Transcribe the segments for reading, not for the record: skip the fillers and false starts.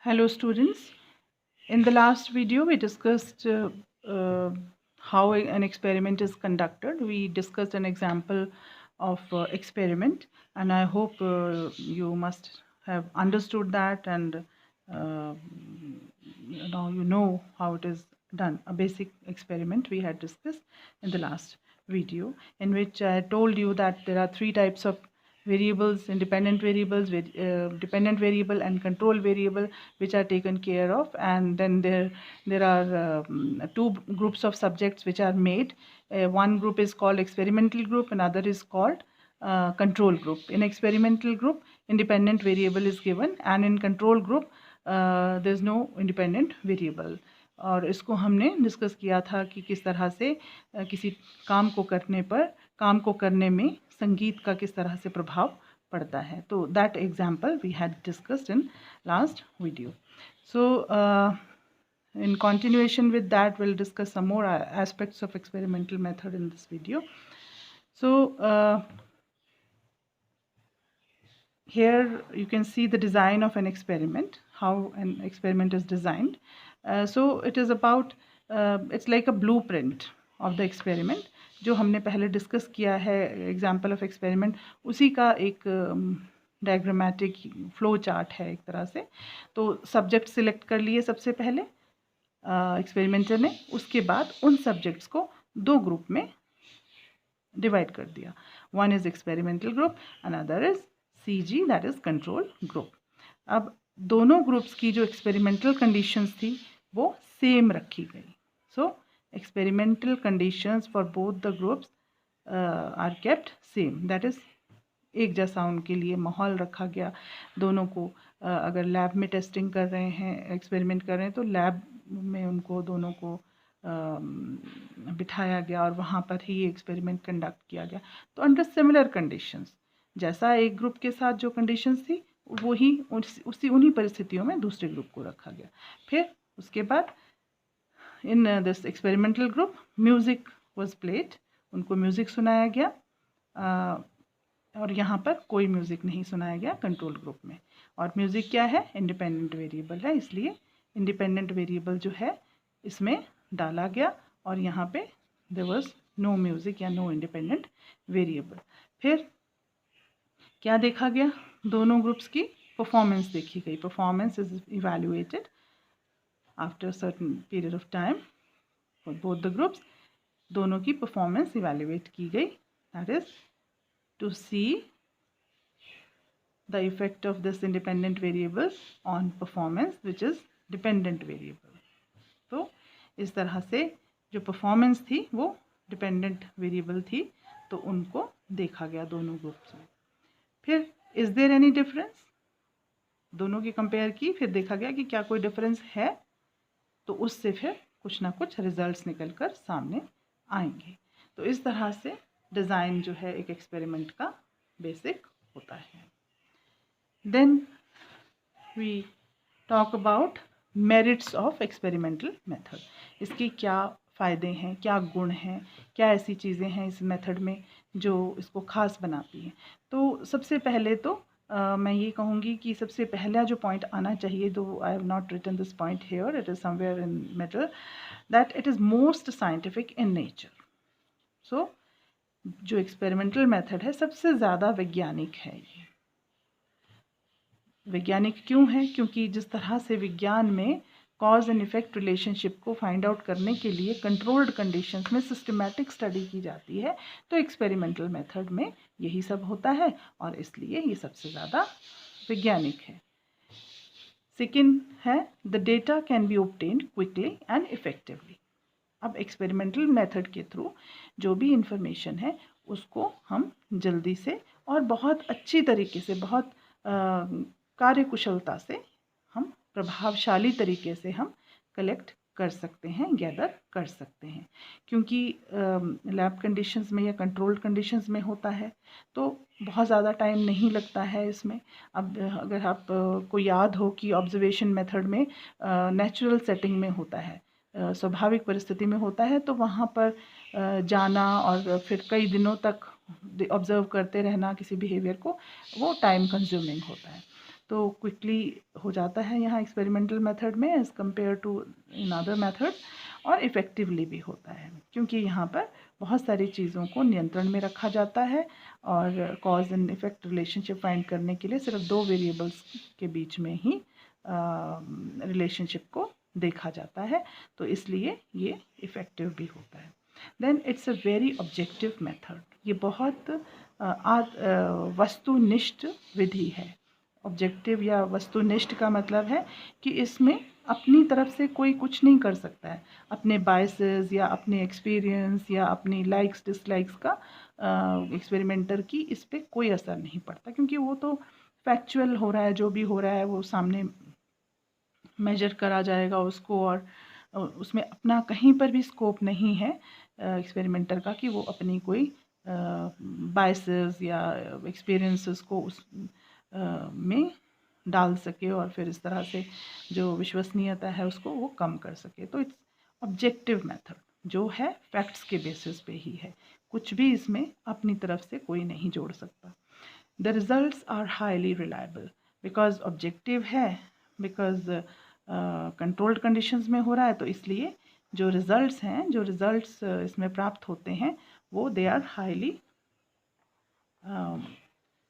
Hello students. In the last video we discussed how an experiment is conducted. We discussed an example of experiment, and I hope you must have understood that, and now you know how it is done. A basic experiment we had discussed in the last video, in which I told you that there are three types of variables: independent variables, dependent variable, and control variable, which are taken care of. And then there are two groups of subjects which are made. One group is called experimental group, another is called control group. In experimental group, independent variable is given, and in control group there is no independent variable. और इसको हमने discuss किया था कि किस तरह से किसी काम को करने में संगीत का किस तरह से प्रभाव पड़ता है. तो that example we had discussed in last video. So in continuation with that, we'll discuss some more aspects of experimental method in this video. So here you can see the design of an experiment, how an experiment is designed. So it is about it's like a blueprint of the experiment. जो हमने पहले discuss किया है example of experiment, उसी का एक diagrammatic flow chart है एक तरह से. तो सब्जेक्ट सिलेक्ट कर लिए सबसे पहले एक्सपेरिमेंटर ने. उसके बाद उन सब्जेक्ट्स को दो ग्रुप में डिवाइड कर दिया. One is experimental group, another is CG, that is control group. अब दोनों ग्रुप्स की जो एक्सपेरिमेंटल कंडीशंस थी वो सेम रखी गई. सो experimental conditions for both the groups are kept same, that is एक जैसा उनके लिए माहौल रखा गया. दोनों को अगर लैब में टेस्टिंग कर रहे हैं, एक्सपेरिमेंट कर रहे हैं, तो लैब में उनको दोनों को बिठाया गया और वहाँ पर ही एक्सपेरिमेंट कंडक्ट किया गया. तो अंडर सिमिलर कंडीशंस, जैसा एक ग्रुप के साथ जो कंडीशंस थी वही उन्हीं परिस्थितियों में दूसरे ग्रुप को रखा गया. फिर उसके बाद in this experimental group music was played, उनको म्यूज़िक सुनाया गया. और यहाँ पर कोई म्यूज़िक नहीं सुनाया गया कंट्रोल ग्रुप में. और म्यूज़िक क्या है? इंडिपेंडेंट वेरिएबल है, इसलिए इंडिपेंडेंट वेरिएबल जो है इसमें डाला गया और यहाँ पे there was no म्यूज़िक या नो इंडिपेंडेंट वेरिएबल. फिर क्या देखा गया? दोनों ग्रुप्स की परफॉर्मेंस देखी गई. Performance is evaluated after a certain period of time for both the groups. दोनों की परफॉर्मेंस इवैल्यूएट की गई. That is to see the effect of this independent variable on performance which is dependent variable. तो इस तरह से जो performance थी वो डिपेंडेंट वेरिएबल थी, तो उनको देखा गया दोनों ग्रुप्स में. फिर इज देयर एनी डिफरेंस? दोनों की कंपेयर की, फिर देखा गया कि क्या कोई डिफरेंस है, तो उससे फिर कुछ ना कुछ रिजल्ट्स निकल कर सामने आएंगे. तो इस तरह से डिज़ाइन जो है एक एक्सपेरिमेंट का बेसिक होता है. Then we talk about merits of experimental method. इसके क्या फ़ायदे हैं, क्या गुण हैं, क्या ऐसी चीज़ें हैं इस मेथड में जो इसको ख़ास बनाती हैं. तो सबसे पहले तो मैं ये कहूँगी कि सबसे पहला जो पॉइंट आना चाहिए, though I have not written this point here, it is somewhere in middle, that it is most scientific in nature. So जो एक्सपेरिमेंटल मेथड है सबसे ज़्यादा वैज्ञानिक है. ये वैज्ञानिक क्यों है? क्योंकि जिस तरह से विज्ञान में कॉज एंड इफेक्ट रिलेशनशिप को फाइंड आउट करने के लिए कंट्रोल्ड कंडीशंस में सिस्टमैटिक स्टडी की जाती है, तो एक्सपेरिमेंटल मेथड में यही सब होता है और इसलिए ये सबसे ज़्यादा वैज्ञानिक है. सेकेंड है the data can be obtained quickly and effectively. अब एक्सपेरिमेंटल मेथड के थ्रू जो भी इंफॉर्मेशन है उसको हम जल्दी से और बहुत अच्छी तरीके से, बहुत कार्यकुशलता से, हम प्रभावशाली तरीके से हम कलेक्ट कर सकते हैं, गैदर कर सकते हैं. क्योंकि लैब कंडीशंस में या कंट्रोल्ड कंडीशंस में होता है तो बहुत ज़्यादा टाइम नहीं लगता है इसमें. अब अगर आप को याद हो कि ऑब्जर्वेशन मेथड में नेचुरल सेटिंग में होता है, स्वाभाविक परिस्थिति में होता है, तो वहाँ पर जाना और फिर कई दिनों तक ऑब्ज़र्व करते रहना किसी बिहेवियर को, वो टाइम कंज्यूमिंग होता है. तो क्विकली हो जाता है यहाँ एक्सपेरिमेंटल मेथड में as compare to in other method, और इफ़ेक्टिवली भी होता है क्योंकि यहाँ पर बहुत सारी चीज़ों को नियंत्रण में रखा जाता है और cause and effect relationship find करने के लिए सिर्फ 2 वेरिएबल्स के बीच में ही रिलेशनशिप को देखा जाता है, तो इसलिए ये इफ़ेक्टिव भी होता है। Then it's a very objective method, ये बहुत वस्तुनिष्ठ विधि है। ऑब्जेक्टिव या वस्तुनिष्ठ का मतलब है कि इसमें अपनी तरफ से कोई कुछ नहीं कर सकता है, अपने बायसेस या अपने एक्सपीरियंस या अपनी लाइक्स डिसलाइक्स का एक्सपेरिमेंटर की इस पर कोई असर नहीं पड़ता, क्योंकि वो तो फैक्चुअल हो रहा है, जो भी हो रहा है वो सामने मेजर करा जाएगा उसको, और उसमें अपना कहीं पर भी स्कोप नहीं है एक्सपेरिमेंटर का कि वो अपनी कोई बायसेस या एक्सपीरियंसेस को उस में डाल सके और फिर इस तरह से जो विश्वसनीयता है उसको वो कम कर सके। तो इट्स ऑब्जेक्टिव मेथड जो है फैक्ट्स के बेसिस पे ही है, कुछ भी इसमें अपनी तरफ से कोई नहीं जोड़ सकता। The results are highly reliable because objective है, बिकॉज कंट्रोल्ड कंडीशंस में हो रहा है, तो इसलिए जो रिजल्ट्स हैं, जो रिजल्ट्स इसमें प्राप्त होते हैं वो दे आर हाईली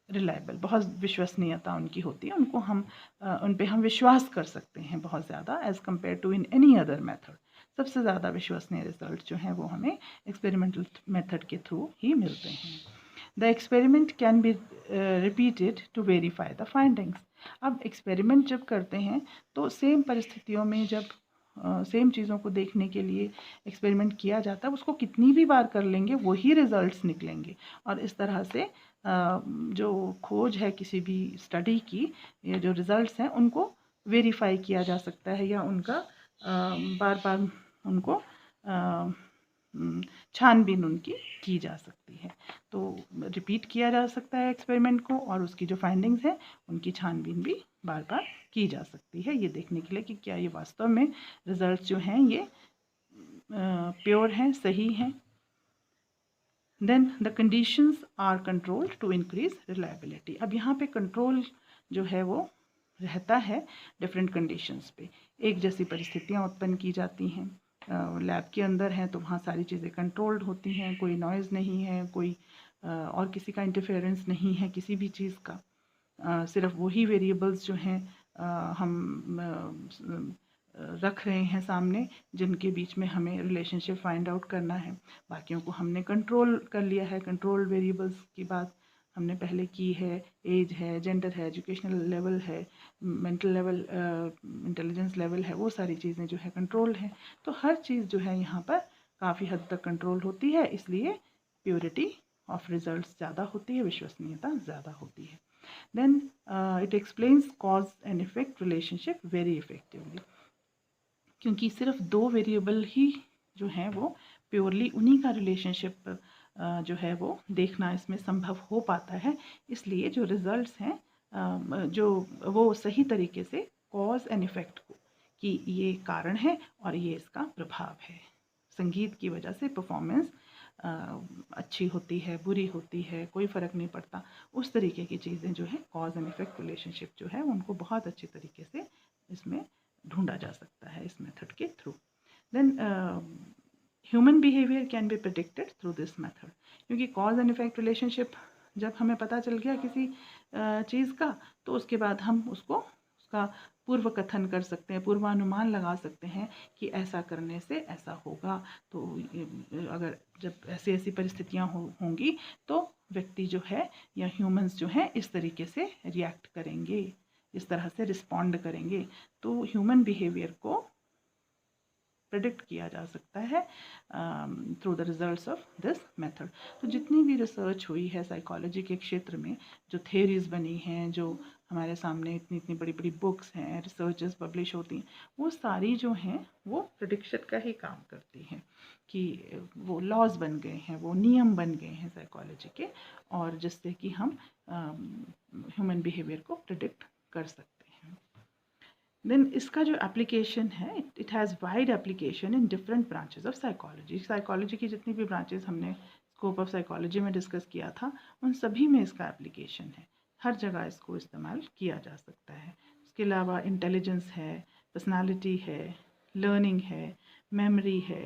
रिलायबल, बहुत विश्वसनीयता उनकी होती है, उनको हम उन पे हम विश्वास कर सकते हैं बहुत ज़्यादा as compare to in any other method. सबसे ज़्यादा विश्वसनीय रिजल्ट जो हैं वो हमें एक्सपेरिमेंटल मेथड के थ्रू ही मिलते हैं। The experiment can be repeated to verify the findings. अब एक्सपेरिमेंट जब करते हैं तो सेम परिस्थितियों में जब सेम चीज़ों को देखने के लिए एक्सपेरिमेंट किया जाता है, उसको कितनी भी बार कर लेंगे वही रिजल्ट्स निकलेंगे, और इस तरह से जो खोज है किसी भी स्टडी की, ये जो रिजल्ट्स हैं उनको वेरीफाई किया जा सकता है या उनका बार बार उनको छानबीन उनकी की जा सकती है। तो रिपीट किया जा सकता है एक्सपेरिमेंट को, और उसकी जो फाइंडिंग्स हैं उनकी छानबीन भी बार बार की जा सकती है, ये देखने के लिए कि क्या ये वास्तव में रिजल्ट्स जो हैं ये प्योर हैं, सही हैं। Then the conditions are controlled to increase reliability. अब यहाँ पे कंट्रोल जो है वो रहता है डिफरेंट कंडीशंस पे, एक जैसी परिस्थितियाँ उत्पन्न की जाती हैं, लैब के अंदर हैं तो वहाँ सारी चीज़ें कंट्रोल्ड होती हैं, कोई नॉइज़ नहीं है, कोई और किसी का इंटरफेरेंस नहीं है किसी भी चीज़ का, सिर्फ वही वेरिएबल्स जो हैं हम रख रहे हैं सामने, जिनके बीच में हमें रिलेशनशिप फाइंड आउट करना है। बाकियों को हमने कंट्रोल कर लिया है, कंट्रोल्ड वेरिएबल्स की बात हमने पहले की है, एज है, जेंडर है, एजुकेशनल लेवल है, मेंटल लेवल, इंटेलिजेंस लेवल है, वो सारी चीज़ें जो है कंट्रोल हैं। तो हर चीज़ जो है यहाँ पर काफ़ी हद तक कंट्रोल होती है, इसलिए प्योरिटी ऑफ रिजल्ट्स ज़्यादा होती है, विश्वसनीयता ज़्यादा होती है। Then it explains cause and effect relationship very effectively, क्योंकि सिर्फ 2 वेरिएबल ही जो हैं वो प्योरली उन्हीं का रिलेशनशिप जो है वो देखना इसमें संभव हो पाता है, इसलिए जो रिजल्ट्स हैं जो वो सही तरीके से कॉज एंड इफ़ेक्ट को, कि ये कारण है और ये इसका प्रभाव है। संगीत की वजह से परफॉर्मेंस अच्छी होती है, बुरी होती है, कोई फ़र्क नहीं पड़ता, उस तरीके की चीज़ें जो है कॉज एंड इफ़ेक्ट रिलेशनशिप जो है उनको बहुत अच्छे तरीके से इसमें ढूंढा जा सकता है इस मेथड के through. Then human behaviour can be predicted through this method, क्योंकि कॉज एंड इफेक्ट रिलेशनशिप जब हमें पता चल गया किसी चीज़ का, तो उसके बाद हम उसका पूर्व कथन कर सकते हैं, पूर्वानुमान लगा सकते हैं कि ऐसा करने से ऐसा होगा, तो अगर जब ऐसी ऐसी परिस्थितियाँ होंगी तो व्यक्ति जो है या ह्यूमंस जो हैं इस तरीके से रिएक्ट करेंगे, इस तरह से रिस्पॉन्ड करेंगे। तो ह्यूमन बिहेवियर को प्रेडिक्ट किया जा सकता है through the results of this method. तो जितनी भी रिसर्च हुई है साइकोलॉजी के क्षेत्र में, जो थेरीज बनी हैं, जो हमारे सामने इतनी इतनी बड़ी बड़ी बुक्स हैं, रिसर्चेस पब्लिश होती हैं, वो सारी जो हैं वो प्रेडिक्शन का ही काम करती हैं, कि वो लॉज बन गए हैं, वो नियम बन गए हैं साइकोलॉजी के, और जिससे कि हम ह्यूमन बिहेवियर को प्रेडिक्ट कर सकते हैं। देन इसका जो एप्लीकेशन है, it has wide application in different branches of psychology. Psychology की जितनी भी ब्रांचेस हमने स्कोप ऑफ साइकोलॉजी में डिस्कस किया था, उन सभी में इसका एप्लीकेशन है। हर जगह इसको इस्तेमाल किया जा सकता है। उसके अलावा इंटेलिजेंस है, पर्सनालिटी है, लर्निंग है, मेमोरी है,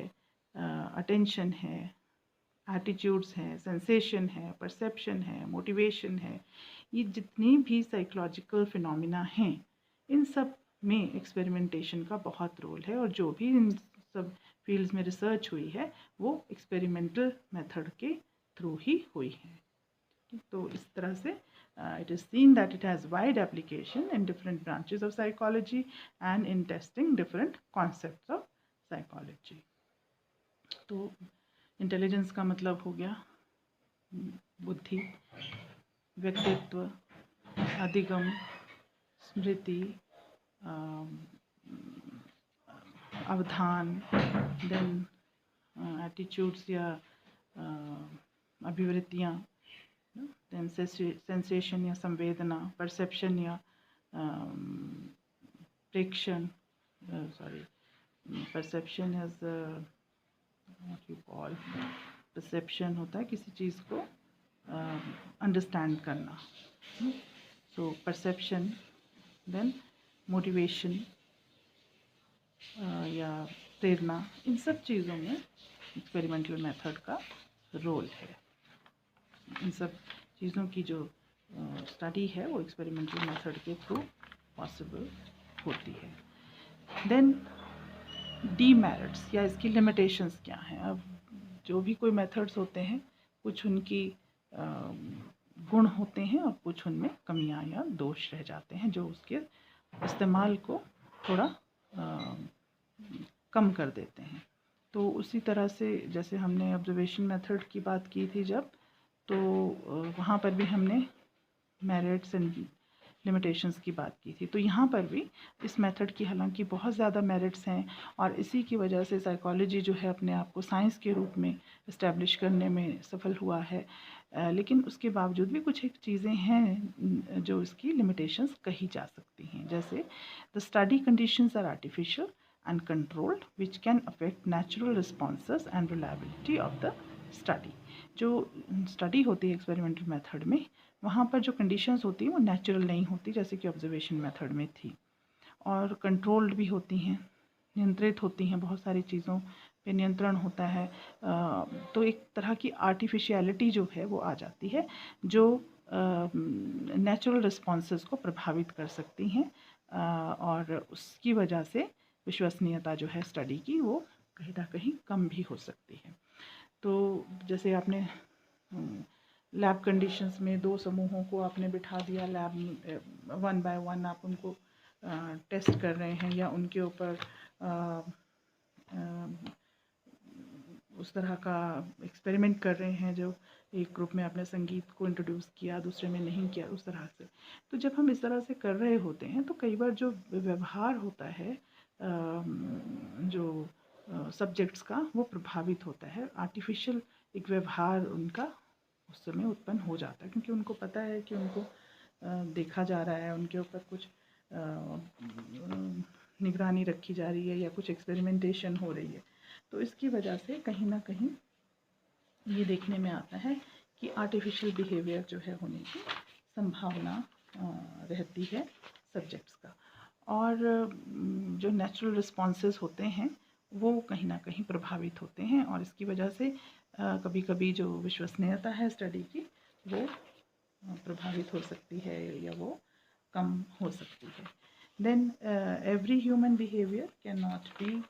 अटेंशन है, एटीट्यूड्स हैं, सेंसेशन है, परसेप्शन है, मोटिवेशन है, ये जितनी भी साइकोलॉजिकल फिनोमिना हैं, इन सब में एक्सपेरिमेंटेशन का बहुत रोल है। और जो भी इन सब फील्ड्स में रिसर्च हुई है वो एक्सपेरिमेंटल मेथड के थ्रू ही हुई है। तो इस तरह से it is seen that it has wide application in different branches of psychology and in testing different concepts of psychology. तो इंटेलिजेंस का मतलब हो गया बुद्धि, व्यक्तित्व, अधिगम, स्मृति, अवधान, देन एटीट्यूड्स या अभिवृत्तियाँ, देन सेंसेशन या संवेदना, परसेप्शन या प्रेक्षण, perception is what you call, perception होता है किसी चीज़ को अंडरस्टैंड करना, सो परसेप्शन, देन मोटिवेशन या प्रेरणा, इन सब चीज़ों में एक्सपेरिमेंटल मेथड का रोल है। इन सब चीज़ों की जो स्टडी है वो एक्सपेरिमेंटल मेथड के थ्रू पॉसिबल होती है। देन डीमेरिट्स या इसकी लिमिटेशंस क्या हैं। अब जो भी कोई मेथड्स होते हैं कुछ उनकी गुण होते हैं और कुछ उनमें कमियां या दोष रह जाते हैं जो उसके इस्तेमाल को थोड़ा कम कर देते हैं। तो उसी तरह से जैसे हमने ऑब्जर्वेशन मेथड की बात की थी जब, तो वहाँ पर भी हमने मेरिट्स एंड लिमिटेशंस की बात की थी। तो यहाँ पर भी इस मेथड की हालांकि बहुत ज़्यादा मेरिट्स हैं और इसी की वजह से साइकोलॉजी जो है अपने आप को साइंस के रूप में इस्टेब्लिश करने में सफल हुआ है, लेकिन उसके बावजूद भी कुछ एक चीज़ें हैं जो इसकी लिमिटेशंस कही जा सकती हैं। जैसे the study conditions are artificial and controlled which can affect natural responses and reliability of the study. जो स्टडी होती है एक्सपेरिमेंटल मेथड में वहाँ पर जो कंडीशंस होती हैं वो नेचुरल नहीं होती जैसे कि ऑब्जर्वेशन मेथड में थी, और कंट्रोल्ड भी होती हैं, नियंत्रित होती हैं, बहुत सारी चीज़ों पे नियंत्रण होता है। तो एक तरह की आर्टिफिशियलिटी जो है वो आ जाती है जो नेचुरल रिस्पॉन्सेस को प्रभावित कर सकती हैं और उसकी वजह से विश्वसनीयता जो है स्टडी की वो कहीं ना कहीं कम भी हो सकती है। तो जैसे आपने लैब कंडीशंस में दो समूहों को आपने बिठा दिया लैब में, 1 बाय 1 आप उनको टेस्ट कर रहे हैं या उनके ऊपर उस तरह का एक्सपेरिमेंट कर रहे हैं जो एक ग्रुप में आपने संगीत को इंट्रोड्यूस किया दूसरे में नहीं किया, उस तरह से। तो जब हम इस तरह से कर रहे होते हैं तो कई बार जो व्यवहार होता है जो सब्जेक्ट्स का वो प्रभावित होता है। आर्टिफिशियल एक व्यवहार उनका उस समय उत्पन्न हो जाता है क्योंकि उनको पता है कि उनको देखा जा रहा है, उनके ऊपर कुछ निगरानी रखी जा रही है या कुछ एक्सपेरिमेंटेशन हो रही है। तो इसकी वजह से कहीं ना कहीं ये देखने में आता है कि आर्टिफिशियल बिहेवियर जो है होने की संभावना रहती है सब्जेक्ट्स का, और जो नेचुरल रिस्पॉन्सेस होते हैं वो कहीं ना कहीं प्रभावित होते हैं और इसकी वजह से कभी कभी जो विश्वसनीयता है स्टडी की वो प्रभावित हो सकती है या वो कम हो सकती है। Then every human behaviour can not be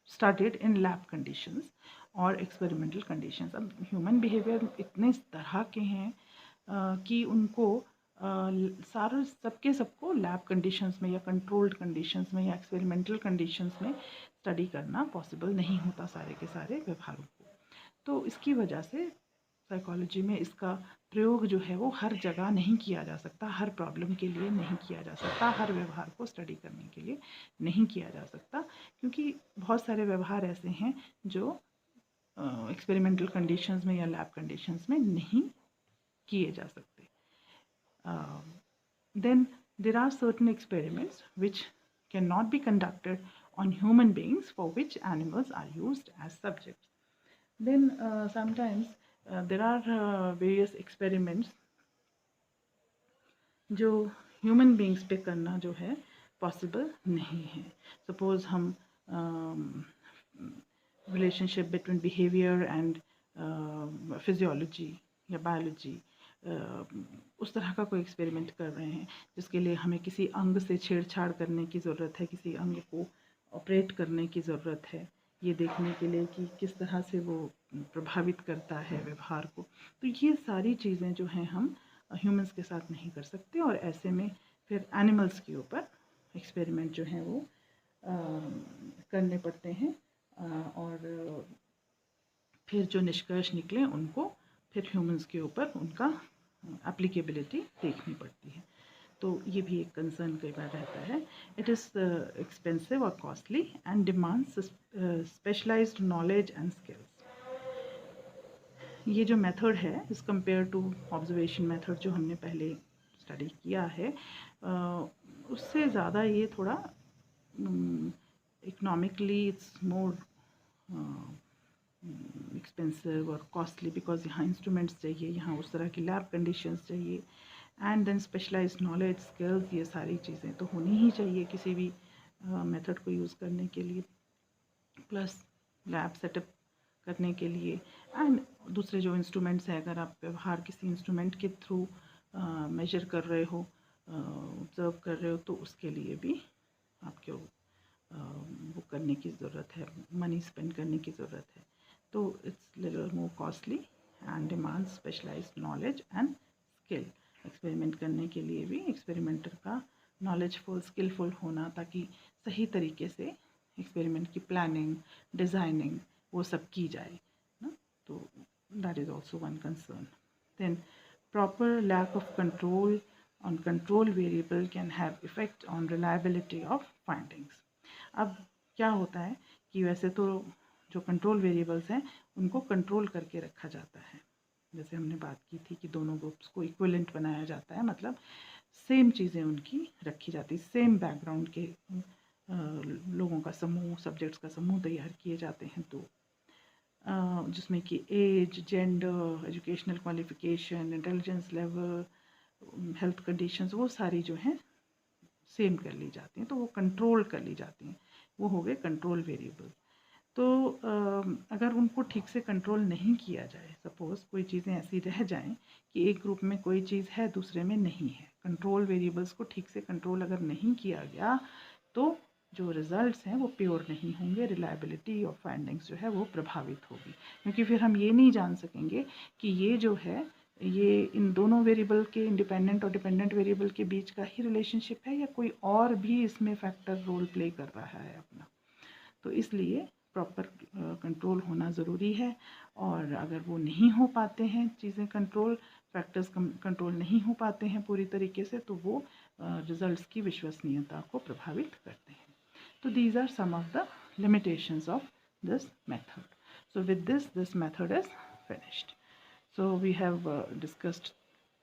studied in lab conditions और experimental conditions। अब ह्यूमन बिहेवियर इतने तरह के हैं कि उनको सारे सबको लैब कंडीशंस में या कंट्रोल्ड कंडीशंस में या एक्सपेरिमेंटल कंडीशंस में स्टडी करना पॉसिबल नहीं होता सारे के सारे व्यवहारों को। तो इसकी वजह से साइकोलॉजी में इसका प्रयोग जो है वो हर जगह नहीं किया जा सकता, हर प्रॉब्लम के लिए नहीं किया जा सकता, हर व्यवहार को स्टडी करने के लिए नहीं किया जा सकता, क्योंकि बहुत सारे व्यवहार ऐसे हैं जो एक्सपेरिमेंटल कंडीशंस में या लैब कंडीशंस में नहीं किए जा सकते। Then there are certain experiments which cannot be conducted on human beings for which animals are used as subjects। Then sometimes there are various experiments जो ह्यूमन बींग्स पे करना जो है पॉसिबल नहीं है. सपोज हम relationship between behaviour and physiology या biology उस तरह का कोई एक्सपेरिमेंट कर रहे हैं जिसके लिए हमें किसी अंग से छेड़छाड़ करने की ज़रूरत है, किसी अंग को ऑपरेट करने की ज़रूरत है, ये देखने के लिए कि किस तरह से वो प्रभावित करता है व्यवहार को. तो ये सारी चीज़ें जो हैं हम ह्यूमंस के साथ नहीं कर सकते और ऐसे में फिर एनिमल्स के ऊपर एक्सपेरिमेंट जो हैं वो करने पड़ते हैं और फिर जो निष्कर्ष निकले उनको फिर ह्यूमंस के ऊपर उनका एप्लीकेबिलिटी देखनी पड़ती है. तो ये भी एक कंसर्न कई बार रहता है. इट इज़ एक्सपेंसिव और costly and demands specialised knowledge and skills. ये जो मेथड है is compare to observation method जो हमने पहले स्टडी किया है उससे ज़्यादा ये थोड़ा इकोनॉमिकली इट्स मोर एक्सपेंसिव और कॉस्टली बिकॉज यहाँ इंस्ट्रूमेंट्स चाहिए, यहाँ उस तरह की लैब कंडीशंस चाहिए and then specialised knowledge skills. ये सारी चीज़ें तो होनी ही चाहिए किसी भी मेथड को यूज़ करने के लिए, प्लस लैब सेटअप करने के लिए एंड दूसरे जो इंस्ट्रूमेंट्स हैं अगर आप व्यवहार किसी इंस्ट्रूमेंट के थ्रू मेजर कर रहे हो, ऑब्ज़र्व कर रहे हो तो उसके लिए भी आपको वो करने की ज़रूरत है, मनी स्पेंड करने की ज़रूरत है. तो it's little more costly and demand specialised knowledge and skill. Experiment करने के लिए भी एक्सपेरिमेंटर का नॉलेजफुल स्किलफुल होना ताकि सही तरीके से एक्सपेरिमेंट की प्लानिंग डिज़ाइनिंग वो सब की जाए ना. तो that is also one concern. Then proper lack of control on control variable can have effect on reliability of findings. अब क्या होता है कि वैसे तो जो कंट्रोल वेरिएबल्स हैं उनको कंट्रोल करके रखा जाता है, जैसे हमने बात की थी कि दोनों ग्रुप्स को इक्विवेलेंट बनाया जाता है, मतलब सेम चीज़ें उनकी रखी जाती, सेम बैकग्राउंड के लोगों का समूह, सब्जेक्ट्स का समूह तैयार किए जाते हैं. तो जिसमें कि age, gender, educational qualification, intelligence level, health conditions वो सारी जो हैं सेम कर ली जाती हैं, तो वो कंट्रोल कर ली जाती हैं, वो हो गए कंट्रोल वेरिएबल. तो अगर उनको ठीक से कंट्रोल नहीं किया जाए, सपोज़ कोई चीज़ें ऐसी रह जाएं कि एक ग्रुप में कोई चीज़ है दूसरे में नहीं है, कंट्रोल वेरिएबल्स को ठीक से कंट्रोल अगर नहीं किया गया तो जो रिज़ल्ट्स हैं वो प्योर नहीं होंगे, रिलायबिलिटी ऑफ फाइंडिंग्स जो है वो प्रभावित होगी, क्योंकि फिर हम ये नहीं जान सकेंगे कि ये जो है ये इन दोनों वेरिएबल के इंडिपेंडेंट और डिपेंडेंट वेरिएबल के बीच का ही रिलेशनशिप है या कोई और भी इसमें फैक्टर रोल प्ले कर रहा है अपना. तो इसलिए प्रॉपर कंट्रोल होना ज़रूरी है और अगर वो नहीं हो पाते हैं चीज़ें कंट्रोल, फैक्टर्स कंट्रोल नहीं हो पाते हैं पूरी तरीके से तो वो रिजल्ट्स की विश्वसनीयता को प्रभावित करते हैं. तो these are some of the limitations of this method. So with this method is finished. So we have discussed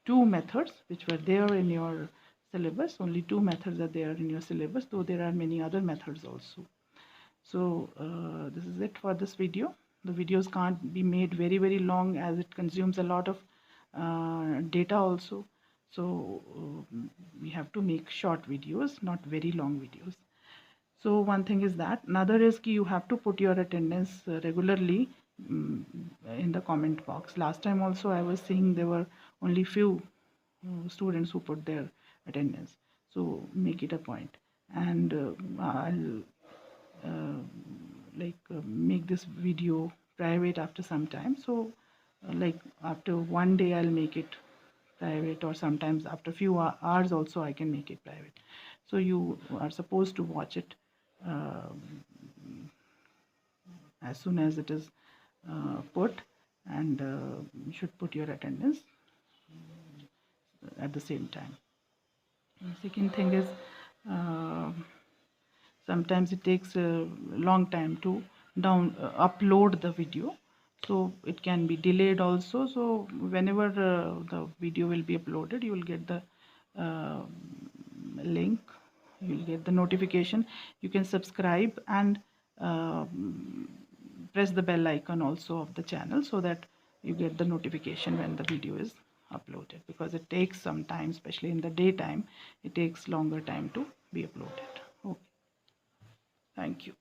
two methods which were there in your syllabus. Only two methods are there in your syllabus, though there are many other methods also. So this is it for this video. The videos can't be made very long as it consumes a lot of data also. So we have to make short videos, not very long videos. So one thing is that. Another is कि you have to put your attendance regularly in the comment box. Last time also I was seeing there were only few students who put their attendance. So make it a point, and I'll make this video private after some time. So like after one day I'll make it private, or sometimes after few hours also I can make it private. So you are supposed to watch it as soon as it is put, and you should put your attendance at the same time. The second thing is sometimes it takes a long time to upload the video, so it can be delayed also. So whenever the video will be uploaded, you will get the link, you will get the notification. You can subscribe and press the bell icon also of the channel, so that you get the notification when the video is uploaded, because it takes some time, especially in the daytime, it takes longer time to be uploaded. Okay, thank you.